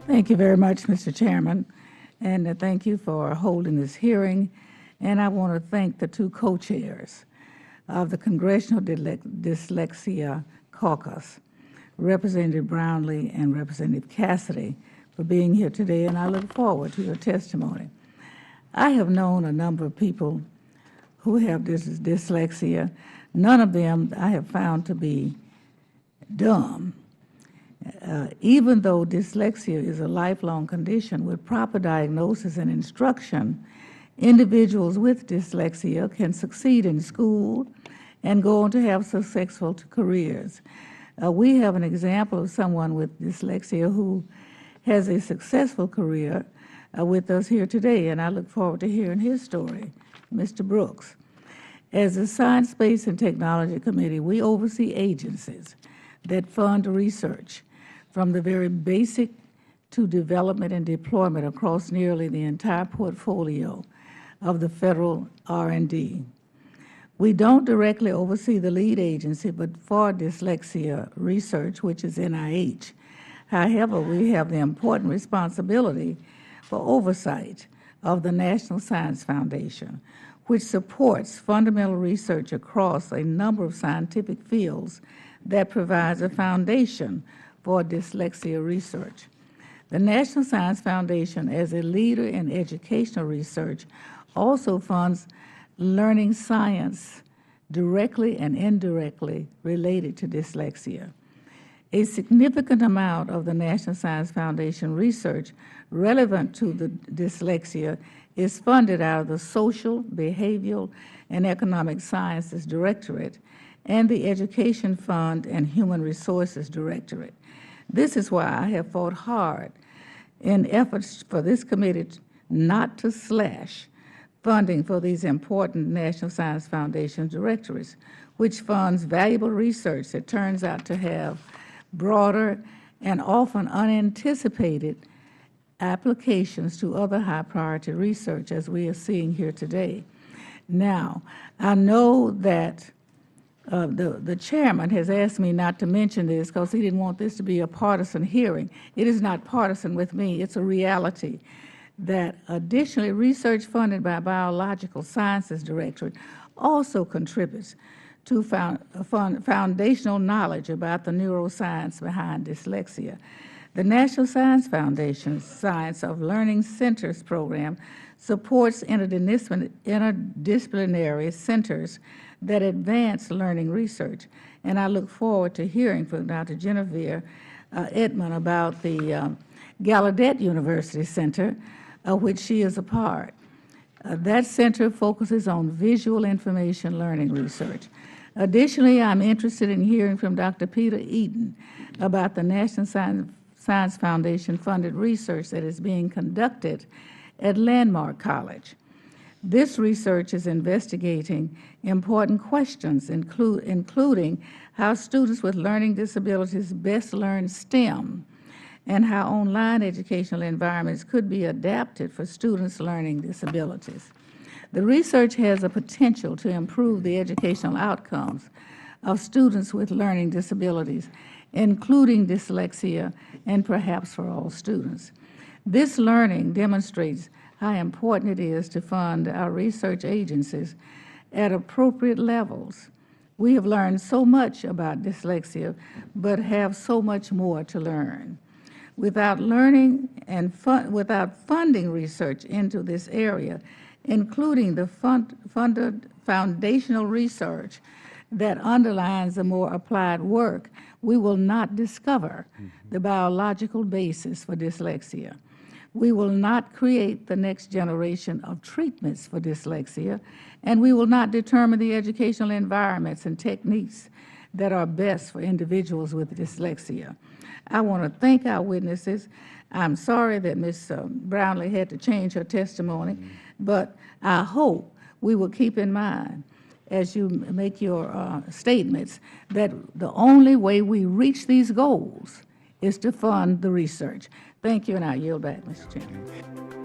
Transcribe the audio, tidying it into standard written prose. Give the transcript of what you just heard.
Thank you very much, Mr. Chairman, and thank you for holding this hearing. And I want to thank the two co-chairs of the Congressional Dyslexia Caucus, Representative Brownley and Representative Cassidy, for being here today, and I look forward to your testimony. I have known a number of people who have dyslexia. None of them I have found to be dumb. Even though dyslexia is a lifelong condition, with proper diagnosis and instruction, individuals with dyslexia can succeed in school and go on to have successful careers. We have an example of someone with dyslexia who has a successful career with us here today, and I look forward to hearing his story, Mr. Brooks. As the Science, Space, and Technology Committee, we oversee agencies that fund research from the very basic to development and deployment across nearly the entire portfolio of the federal R&D. We don't directly oversee the lead agency, but for dyslexia research, which is NIH. However, we have the important responsibility for oversight of the National Science Foundation, which supports fundamental research across a number of scientific fields that provides a foundation for dyslexia research. The National Science Foundation, as a leader in educational research, also funds learning science directly and indirectly related to dyslexia. A significant amount of the National Science Foundation research relevant to the dyslexia is funded out of the Social, Behavioral, and Economic Sciences Directorate and the Education Fund and Human Resources Directorate. This is why I have fought hard in efforts for this committee not to slash funding for these important National Science Foundation directorates, which funds valuable research that turns out to have broader and often unanticipated applications to other high-priority research, as we are seeing here today. Now, I know that the chairman has asked me not to mention this because he didn't want this to be a partisan hearing. It is not partisan with me. It's a reality that additionally research funded by Biological Sciences Directorate also contributes to foundational knowledge about the neuroscience behind dyslexia. The National Science Foundation's Science of Learning Centers program supports interdisciplinary centers that advance learning research. And I look forward to hearing from Dr. Guinevere Edmond about the Gallaudet University Center, which she is a part. That center focuses on visual information learning research. Additionally, I'm interested in hearing from Dr. Peter Eaton about the National Science Foundation funded research that is being conducted at Landmark College. This research is investigating important questions, including how students with learning disabilities best learn STEM and how online educational environments could be adapted for students' learning disabilities. The research has a potential to improve the educational outcomes of students with learning disabilities, including dyslexia, and perhaps for all students. This learning demonstrates how important it is to fund our research agencies at appropriate levels. We have learned so much about dyslexia, but have so much more to learn. Without learning and without funding research into this area, including the funded foundational research that underlines the more applied work, we will not discover the biological basis for dyslexia. We will not create the next generation of treatments for dyslexia, and we will not determine the educational environments and techniques that are best for individuals with dyslexia. I want to thank our witnesses. I'm sorry that Ms. Brownley had to change her testimony, but I hope we will keep in mind as you make your statements that the only way we reach these goals is to fund the research. Thank you, and I yield back, Mr. Chairman.